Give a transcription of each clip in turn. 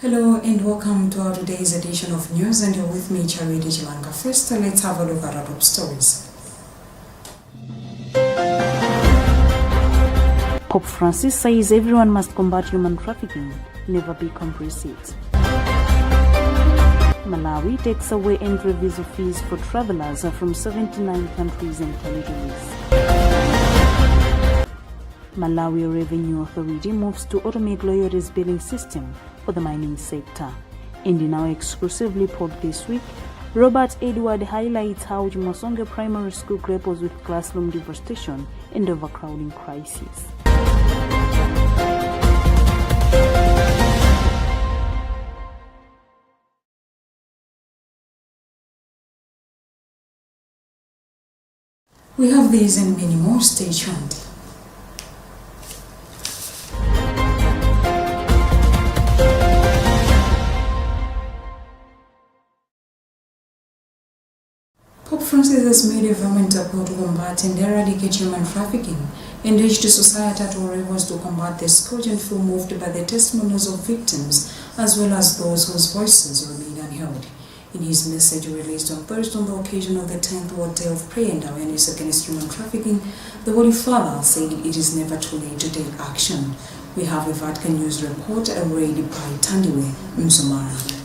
Hello and welcome to our today's edition of news, and you're with me, Charity Chilanga. First, let's have a look at our top stories. Pope Francis says everyone must combat human trafficking, never be complicit. Malawi takes away entry visa fees for travelers from 79 countries and territories. Malawi Revenue Authority moves to automate lawyers' billing system for the mining sector. And in our exclusive report this week, Robert Edward highlights how Jumasonge Primary School grapples with classroom devastation and overcrowding crisis. We have these and many more. Stay tuned. Pope Francis has made a vehement appeal to combat and eradicate human trafficking and urged society at all levels to combat the scourge and feel moved by the testimonies of victims as well as those whose voices remain unheard. In his message released on Thursday on the occasion of the 10th World Day of Prayer and Awareness Against Human Trafficking, the Holy Father said it is never too late to take action. We have a Vatican News report read by Tandiwe Mzumara.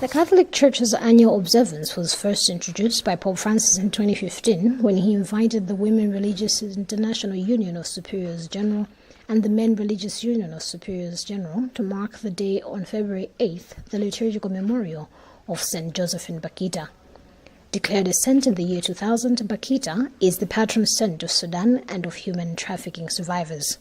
The Catholic Church's annual observance was first introduced by Pope Francis in 2015 when he invited the Women Religious International Union of Superiors General and the Men Religious Union of Superiors General to mark the day on February 8th, the liturgical memorial of St. Joseph in Bakita. Declared a saint in the year 2000, Bakita is the patron saint of Sudan and of human trafficking survivors.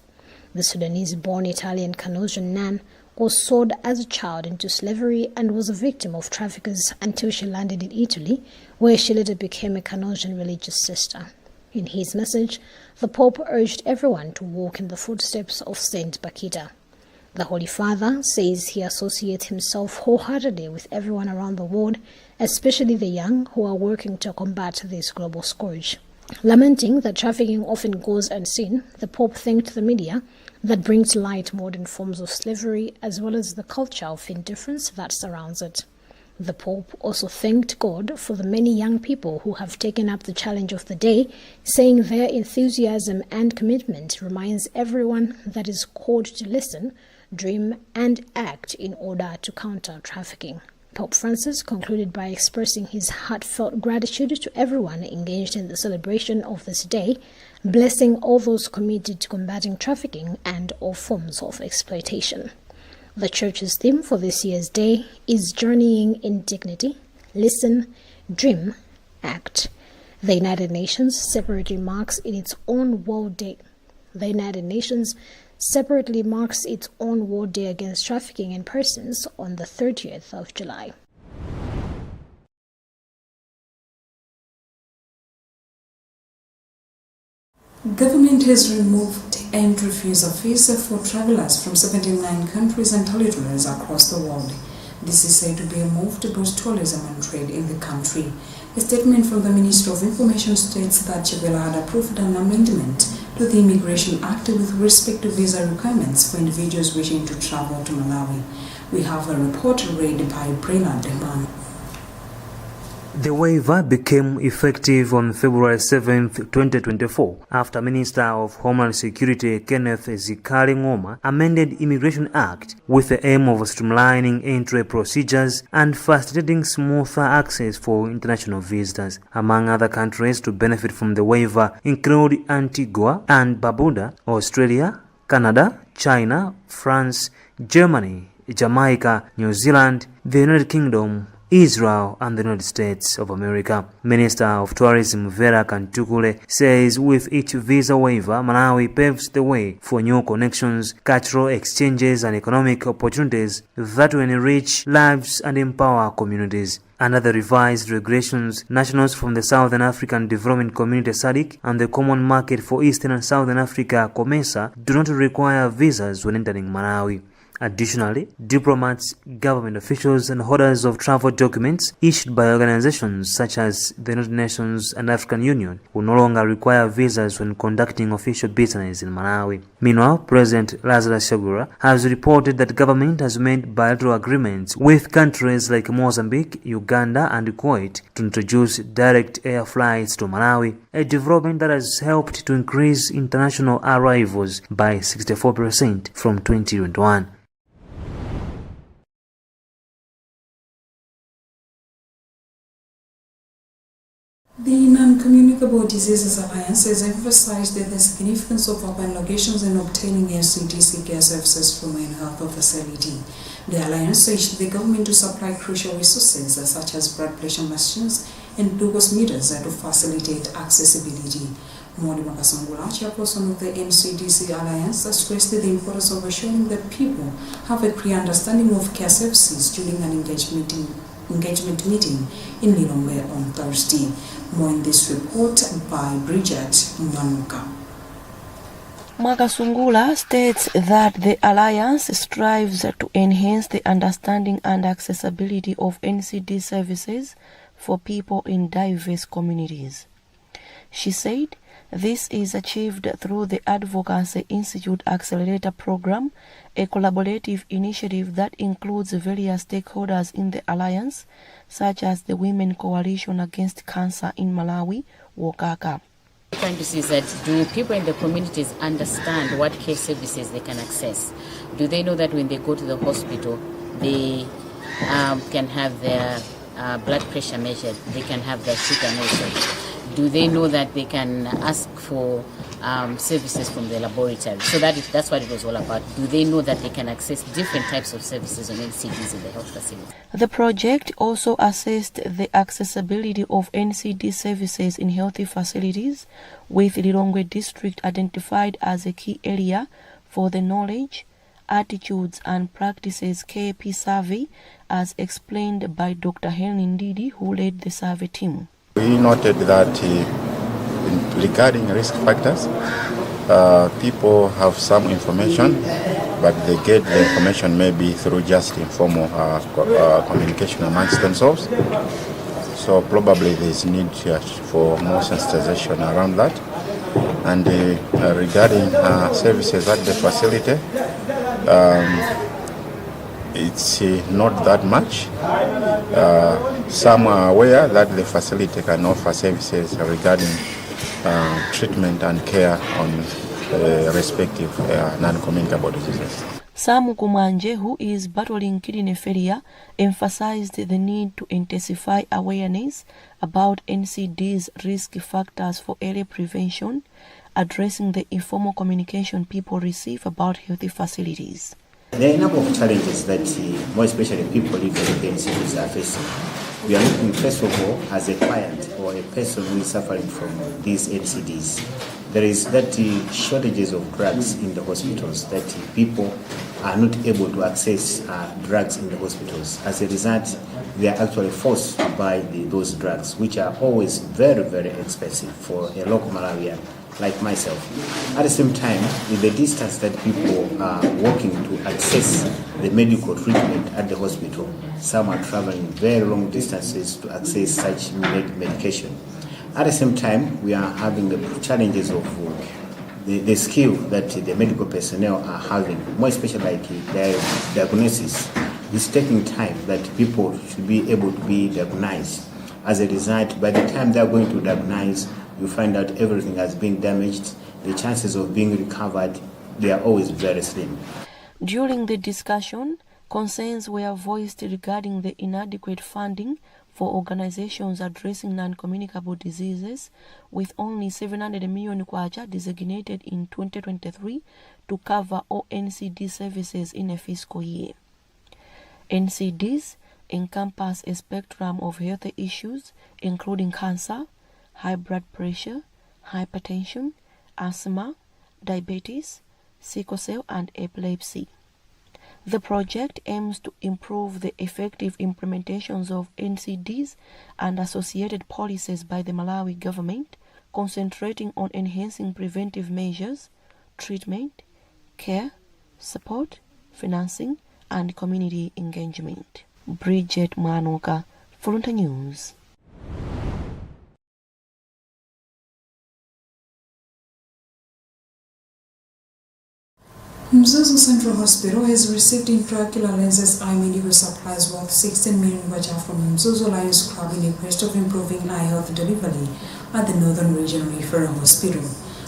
The Sudanese-born Italian Canossian nun was sold as a child into slavery and was a victim of traffickers until she landed in Italy, where she later became a Canossian religious sister. In his message, the Pope urged everyone to walk in the footsteps of Saint Bakita. The Holy Father says he associates himself wholeheartedly with everyone around the world, especially the young who are working to combat this global scourge. Lamenting that trafficking often goes unseen, the Pope thanked the media that bring to light modern forms of slavery as well as the culture of indifference that surrounds it. The Pope also thanked God for the many young people who have taken up the challenge of the day, saying their enthusiasm and commitment reminds everyone that is called to listen, dream, and act in order to counter trafficking. Pope Francis concluded by expressing his heartfelt gratitude to everyone engaged in the celebration of this day, blessing all those committed to combating trafficking and all forms of exploitation. The Church's theme for this year's day is Journeying in Dignity, Listen, Dream, Act. The United Nations separately marks its own World Day. The United Nations separately marks its own World Day Against Trafficking in Persons on the 30th of July. Government has removed entry visa fees for travelers from 79 countries and territories across the world. This is said to be a move to boost tourism and trade in the country. A statement from the Ministry of Information states that Chibela had approved an amendment to the Immigration Act with respect to visa requirements for individuals wishing to travel to Malawi. We have a report read by Brenna Deman. The waiver became effective on February 7, 2024, after Minister of Homeland Security Kenneth Zikali Ngoma amended Immigration Act with the aim of streamlining entry procedures and facilitating smoother access for international visitors. Among other countries to benefit from the waiver include Antigua and Barbuda, Australia, Canada, China, France, Germany, Jamaica, New Zealand, the United Kingdom, Israel and the United States of America. Minister of Tourism Vera Kantukule says with each visa waiver, Malawi paves the way for new connections, cultural exchanges and economic opportunities that will enrich lives and empower communities. Under the revised regulations, nationals from the Southern African Development Community SADC and the Common Market for Eastern and Southern Africa COMESA do not require visas when entering Malawi. Additionally, diplomats, government officials, and holders of travel documents issued by organizations such as the United Nations and African Union will no longer require visas when conducting official business in Malawi. Meanwhile, President Lazarus Chakwera has reported that government has made bilateral agreements with countries like Mozambique, Uganda, and Kuwait to introduce direct air flights to Malawi, a development that has helped to increase international arrivals by 64% from 2021. The Non-Communicable Diseases Alliance has emphasized the significance of urban locations in obtaining NCDC care services from a health facility. The alliance urged the government to supply crucial resources such as blood pressure machines and glucose meters to facilitate accessibility. Modi Makasangula, chairperson of the NCDC Alliance, stressed the importance of assuring that people have a clear understanding of care services during an engagement meeting in Lilongwe on Thursday. More in this report by Bridget Mwanuka. Makasungula states that the Alliance strives to enhance the understanding and accessibility of NCD services for people in diverse communities. She said this is achieved through the Advocacy Institute Accelerator Program, a collaborative initiative that includes various stakeholders in the Alliance, such as the Women Coalition Against Cancer in Malawi, WOCACA. Trying to see is that do people in the communities understand what care services they can access? Do they know that when they go to the hospital, they can have their blood pressure measured, they can have their sugar measured? Do they know that they can ask for services from the laboratory? So that's what it was all about. Do they know that they can access different types of services on NCDs in the health facility? The project also assessed the accessibility of NCD services in healthy facilities, with Lilongwe District identified as a key area for the knowledge, attitudes and practices KP survey, as explained by Dr. Helen Ndidi, who led the survey team. We noted that regarding risk factors, people have some information, but they get the information maybe through just informal communication amongst themselves. So probably there is need for more sensitization around that. And regarding services at the facility, it's not that much. Some are aware that the facility can offer services regarding treatment and care on respective non-communicable diseases. Sam Kumanje, who is battling kidney failure, emphasized the need to intensify awareness about NCD's risk factors for early prevention, addressing the informal communication people receive about healthy facilities. There are a number of challenges that, more especially people living in the NCDs are facing. We are looking, first of all, as a client or a person who is suffering from these NCDs. There is that shortages of drugs in the hospitals, that people are not able to access drugs in the hospitals. As a result, they are actually forced to buy those drugs, which are always very, very expensive for a local Malawian like myself. At the same time, with the distance that people are walking to access the medical treatment at the hospital, some are traveling very long distances to access such medication. At the same time, we are having the challenges of the skill that the medical personnel are having, more especially like diagnosis. It's taking time that people should be able to be diagnosed. As a result, by the time they are going to diagnose, you find out everything has been damaged. The chances of being recovered, they are always very slim. During the discussion, concerns were voiced regarding the inadequate funding for organizations addressing non-communicable diseases, with only 700 million kwacha designated in 2023 to cover all NCD services in a fiscal year. NCDs encompass a spectrum of health issues, including cancer, high blood pressure, hypertension, asthma, diabetes, sickle cell, and epilepsy. The project aims to improve the effective implementations of NCDs and associated policies by the Malawi government, concentrating on enhancing preventive measures, treatment, care, support, financing, and community engagement. Bridget Mwanoka, Luntha News. Mzuzu Central Hospital has received intraocular lenses eye medical supplies worth 16 million baja from Mzuzu Lions Club in the quest of improving eye health delivery at the Northern Regional Referral Hospital.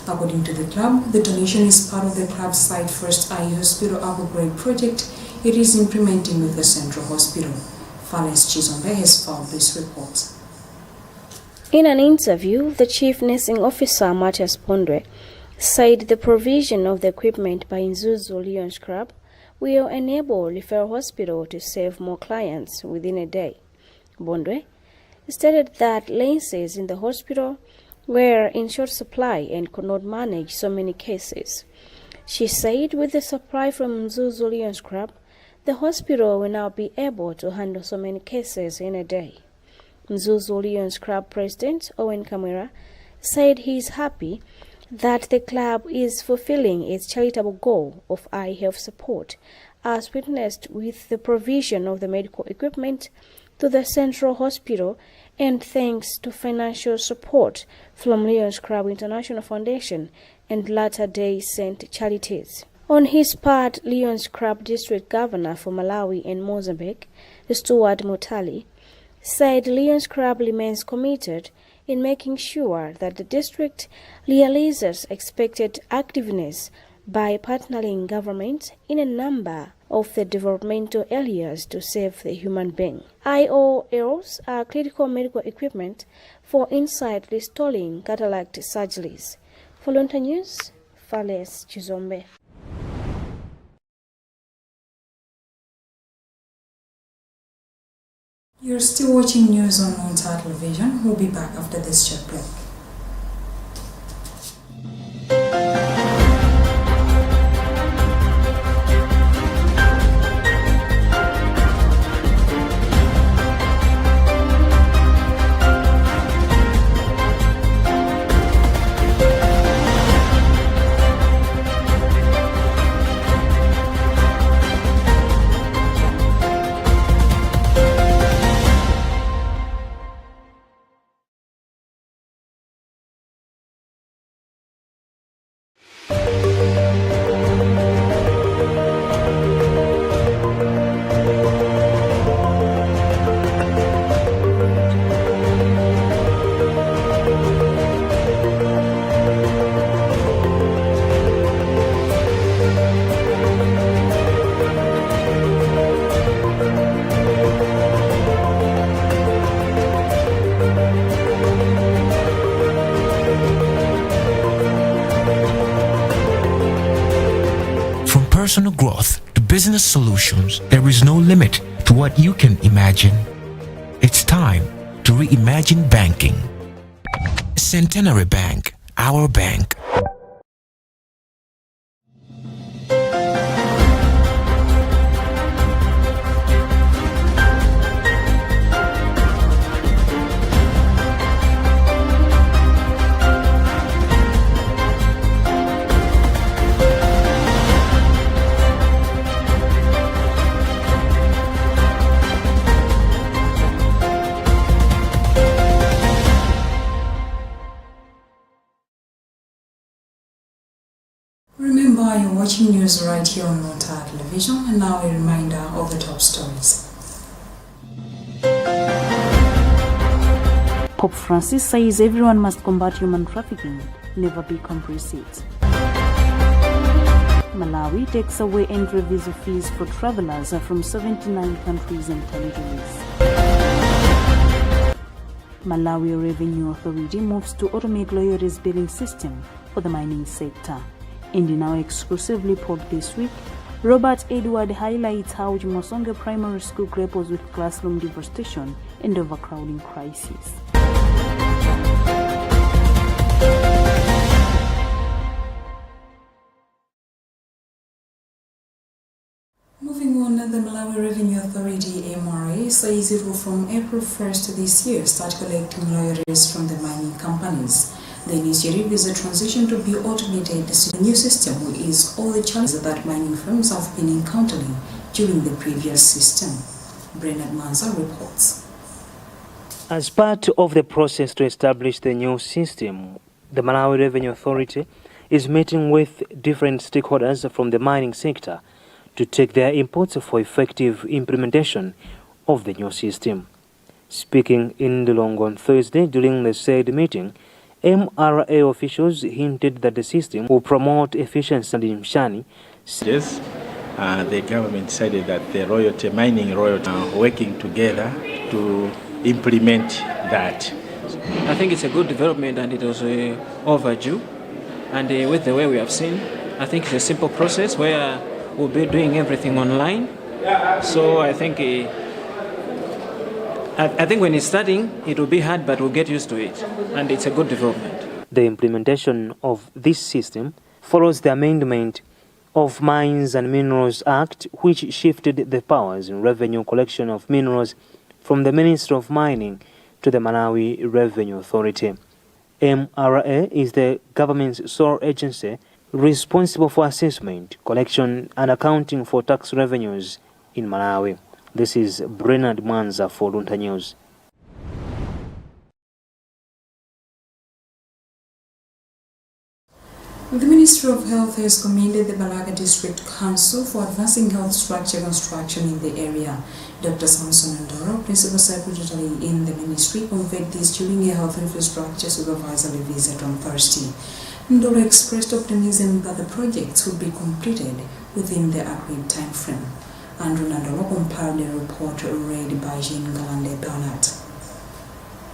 According to the club, the donation is part of the club's Site First Eye Hospital upgrade project it is implementing with the Central Hospital. Fales Chizombe has filed this report. In an interview, the Chief Nursing Officer, Matthias Pondwe, said the provision of the equipment by Mzuzu Lions Club will enable Referral Hospital to save more clients within a day. Bondwe stated that lenses in the hospital were in short supply and could not manage so many cases. She said with the supply from Mzuzu Lions Club, the hospital will now be able to handle so many cases in a day. Mzuzu Lions Club President Owen Kamera said he is happy that the club is fulfilling its charitable goal of eye health support, as witnessed with the provision of the medical equipment to the Central Hospital and thanks to financial support from Lions Club International Foundation and Latter-day Saint Charities. On his part, Lions Club District Governor for Malawi and Mozambique, Stuart Mutali, said Lions Club remains committed in making sure that the district realizes expected activeness by partnering government in a number of the developmental areas to save the human being. IOLs are critical medical equipment for inside restoring cataract surgeries. For Luntha News, Fales Chizombe. You're still watching news on Luntha Television. We'll be back after this short break. Personal growth to business solutions, there is no limit to what you can imagine. It's time to reimagine banking. Centenary Bank, our bank. Remember, you're watching news right here on Luntha Television, and now a reminder of the top stories. Pope Francis says everyone must combat human trafficking, never be complicit. Malawi takes away entry visa fees for travelers from 79 countries and territories. Malawi Revenue Authority moves to automate lawyers' billing system for the mining sector. And in our exclusive report this week, Robert Edward highlights how Jimosonge Primary School grapples with classroom devastation and overcrowding crisis. Moving on, the Malawi Revenue Authority MRA says it will from April 1st this year start collecting royalties from the mining companies. The initiative is a transition to be automated. The new system will ease all the challenges that mining firms have been encountering during the previous system. Bernard Manza reports. As part of the process to establish the new system, the Malawi Revenue Authority is meeting with different stakeholders from the mining sector to take their inputs for effective implementation of the new system. Speaking in Ndulongo on Thursday during the said meeting, MRA officials hinted that the system will promote efficiency in Mshani. Yes, the government decided that the mining royalty are working together to implement that. I think it's a good development and it was overdue. And with the way we have seen, I think it's a simple process where we'll be doing everything online. So I think when it's starting, it will be hard, but we'll get used to it. And it's a good development. The implementation of this system follows the amendment of Mines and Minerals Act, which shifted the powers in revenue collection of minerals from the Ministry of Mining to the Malawi Revenue Authority. MRA is the government's sole agency responsible for assessment, collection and accounting for tax revenues in Malawi. This is Bernard Manza for Luntha News. The Ministry of Health has commended the Balaga District Council for advancing health structure construction in the area. Dr. Samson Ndoro, Principal Secretary in the Ministry, conveyed this during a health infrastructure supervisory visit on Thursday. Ndoro expressed optimism that the projects will be completed within the agreed time frame. Andrew Ndoro compiled a report read by Jean Galande Bernard.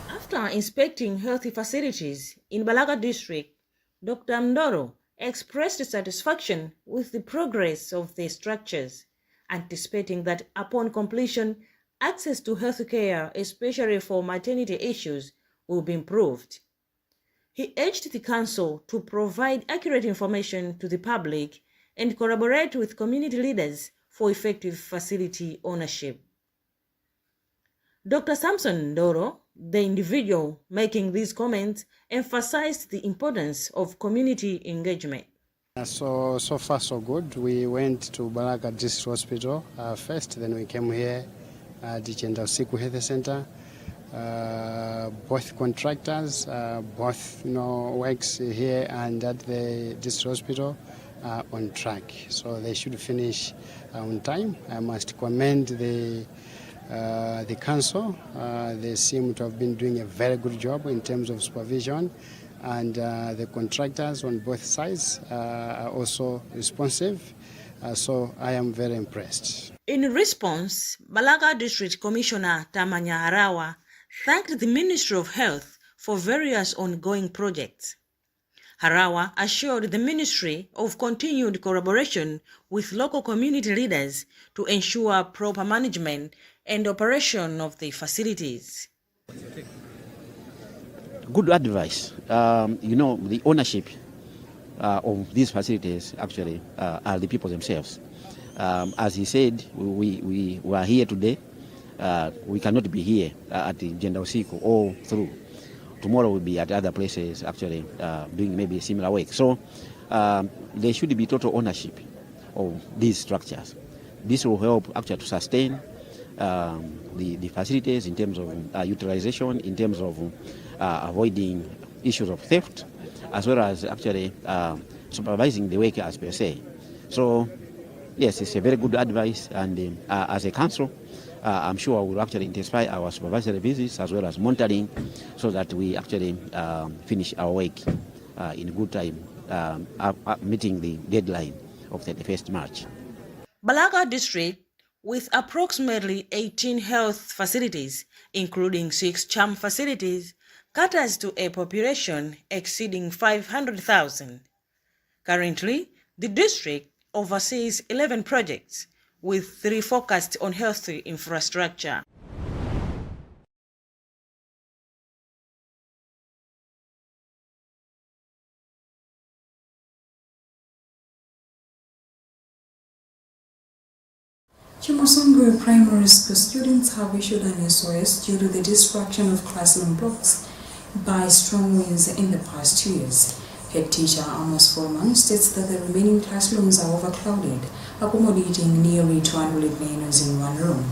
After inspecting healthy facilities in Balaga District, Dr. Ndoro expressed satisfaction with the progress of the structures, anticipating that upon completion, access to health care, especially for maternity issues, will be improved. He urged the Council to provide accurate information to the public and collaborate with community leaders for effective facility ownership. Dr. Samson Ndoro, the individual making these comments, emphasized the importance of community engagement. So far so good. We went to Balaga District Hospital first, then we came here at the Chendausiku Health Center. Both contractors, both works here and at the district hospital are on track. So they should finish on time. I must commend the council. They seem to have been doing a very good job in terms of supervision, and the contractors on both sides are also responsive. So I am very impressed. In response, Balaga District Commissioner Tamanya Harawa thanked the Ministry of Health for various ongoing projects. Harawa assured the Ministry of continued collaboration with local community leaders to ensure proper management and operation of the facilities. Good advice. The ownership of these facilities actually are the people themselves. As he said, we were here today. We cannot be here at the Chendausiku all through. Tomorrow we'll be at other places actually doing maybe similar work. So there should be total ownership of these structures. This will help actually to sustain the facilities in terms of utilization, in terms of avoiding issues of theft, as well as actually supervising the work as per se. So yes, it's a very good advice, and as a council, I'm sure we'll actually intensify our supervisory visits as well as monitoring so that we actually finish our work in good time, meeting the deadline of 31st March. Balaga District, with approximately 18 health facilities, including 6 CHAM facilities, caters to a population exceeding 500,000. Currently, the district oversees 11 projects, with 3 focused on health infrastructure. Chimosongo primary school students have issued an SOS due to the destruction of classroom blocks by strong winds in the past 2 years. Head teacher Amos Foreman states that the remaining classrooms are overcrowded, accommodating nearly 200 learners in one room.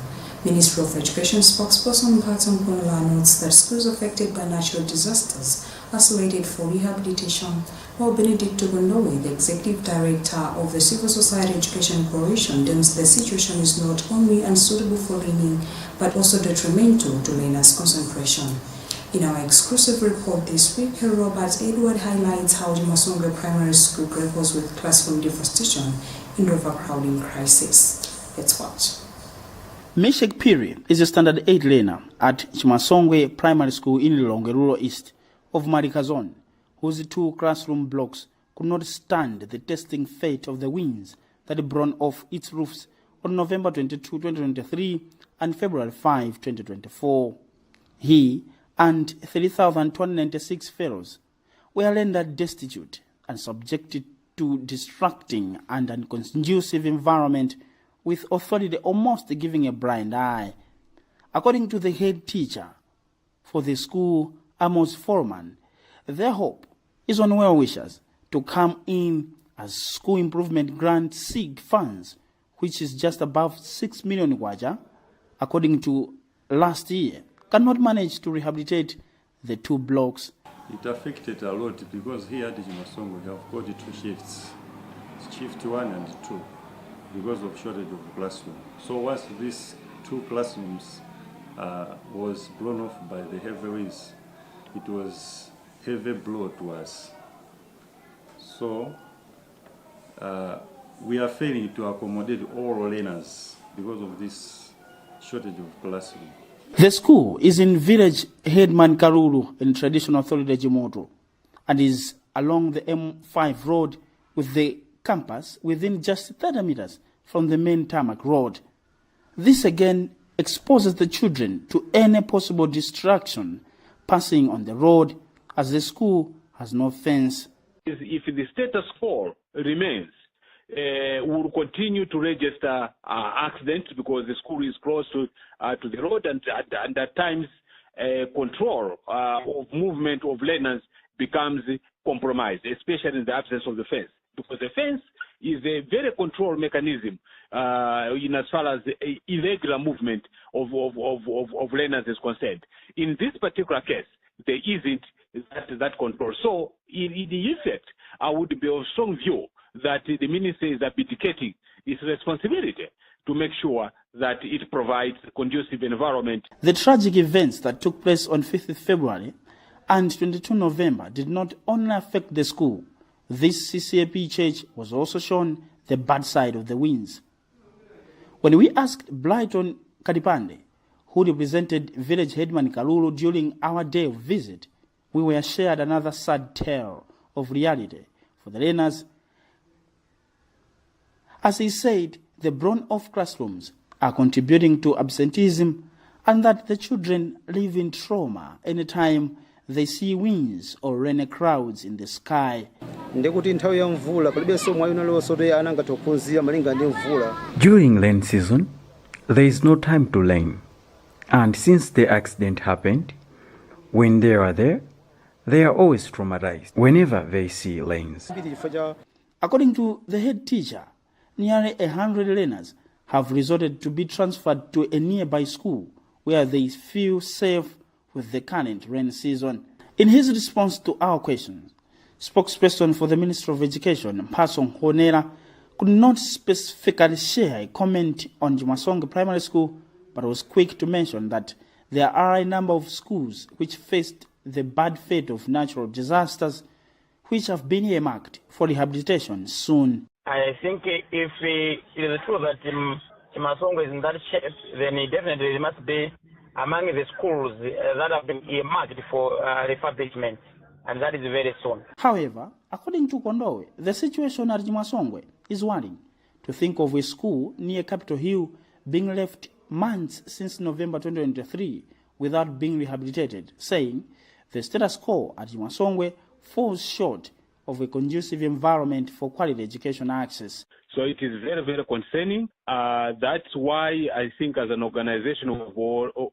Ministry of Education spokesperson Patson Ponola notes that schools affected by natural disasters are slated for rehabilitation, while Benedict Tugundowe, the Executive Director of the Civil Society Education Coalition, deems the situation is not only unsuitable for learning, but also detrimental to learners' concentration. In our exclusive report this week, Robert Edward highlights how the Masonga Primary School grapples with classroom devastation in the overcrowding crisis. Let's watch. Meshek Piri is a standard 8 learner at Chimasongwe Primary School in Lilongwe Rural East of Marikazon, whose 2 classroom blocks could not stand the testing fate of the winds that blown off its roofs on November 22, 2023 and February 5, 2024. He and 3,296 fellows were rendered destitute and subjected to distracting and unconducive environment, with authority almost giving a blind eye. According to the head teacher for the school, Amos Foreman, their hope is on well-wishers to come in as school improvement grant SIG funds, which is just above 6 million kwacha, according to last year, cannot manage to rehabilitate the 2 blocks. It affected a lot because here at Chimasongo we have got 2 shifts, shift 1 and 2, because of shortage of classroom. So once these 2 classrooms was blown off by the heavy winds, it was heavy blow to us. So we are failing to accommodate all learners because of this shortage of classroom. The school is in village Headman Karulu in traditional authority Jimoto and is along the M5 road, with the campus within just 30 meters from the main tarmac road. This again exposes the children to any possible distraction passing on the road, as the school has no fence. If the status quo remains, we will continue to register accidents because the school is close to the road, and at times control of movement of learners becomes compromised, especially in the absence of the fence, because the fence is a very control mechanism in as far as irregular movement of learners is concerned. In this particular case, there isn't that control. So in effect, I would be of strong view that the ministry is abdicating its responsibility to make sure that it provides a conducive environment. The tragic events that took place on 5th February and 22 November did not only affect the school. This CCAP church was also shown the bad side of the winds. When we asked Blyton Kadipande, who represented village headman Kalulu during our day of visit, we were shared another sad tale of reality for the learners. As he said, the blown-off classrooms are contributing to absenteeism, and that the children live in trauma anytime they see winds or rainy clouds in the sky. During rain season, there is no time to learn. And since the accident happened, when they are there, they are always traumatized whenever they see rains. According to the head teacher, nearly 100 learners have resorted to be transferred to a nearby school where they feel safe with the current rain season. In his response to our questions, spokesperson for the Ministry of Education, Pasong Honera, could not specifically share a comment on Chimasonga Primary School, but was quick to mention that there are a number of schools which faced the bad fate of natural disasters, which have been earmarked for rehabilitation soon. I think if it is true that Chimasonga is in that shape, then definitely it must be among the schools that have been earmarked for refurbishment, and that is very soon. However, according to Kondowe, the situation at Chimasongwe is worrying. To think of a school near Capitol Hill being left months since November 2023 without being rehabilitated, saying the status quo at Chimasongwe falls short of a conducive environment for quality education access. So it is very, very concerning. That's why I think as an organization we've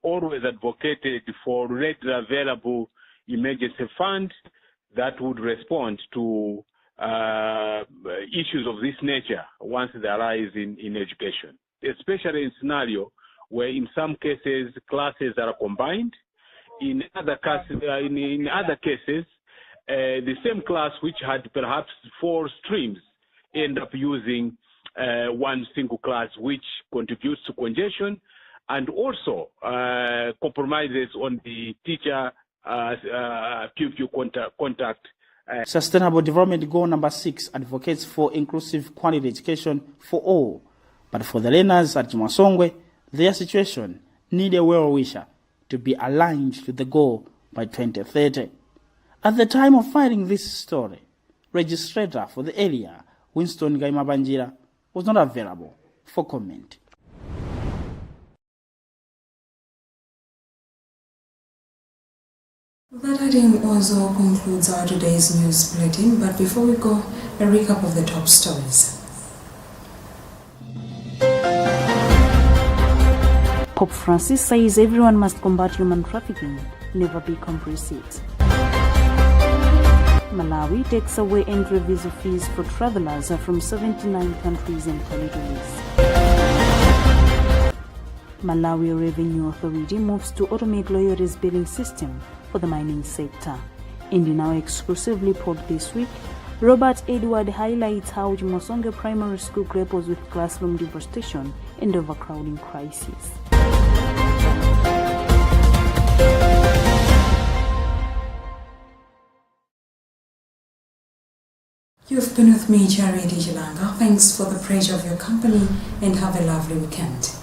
always advocated for readily available emergency fund that would respond to issues of this nature once they arise in education, especially in scenario where in some cases classes are combined. In other cases, the same class which had perhaps 4 streams end up using one single class, which contributes to congestion and also compromises on the teacher pupil contact. Sustainable Development Goal number 6 advocates for inclusive quality education for all. But for the learners at Chimasongwe, their situation need a well-wisher to be aligned to the goal by 2030. At the time of finding this story, registrator for the area, Winston Gaimabanjira, was not available for comment. That item also concludes our today's news bulletin, but before we go, a recap of the top stories. Pope Francis says everyone must combat human trafficking, never be complicit. Malawi takes away entry visa fees for travelers from 79 countries and territories. Malawi Revenue Authority moves to automate lawyers' billing system for the mining sector. In the now exclusive report this week, Robert Edward highlights how Chimasongwe Primary School grapples with classroom devastation and overcrowding crisis. You've been with me, Charity Jalanga. Thanks for the pleasure of your company and have a lovely weekend.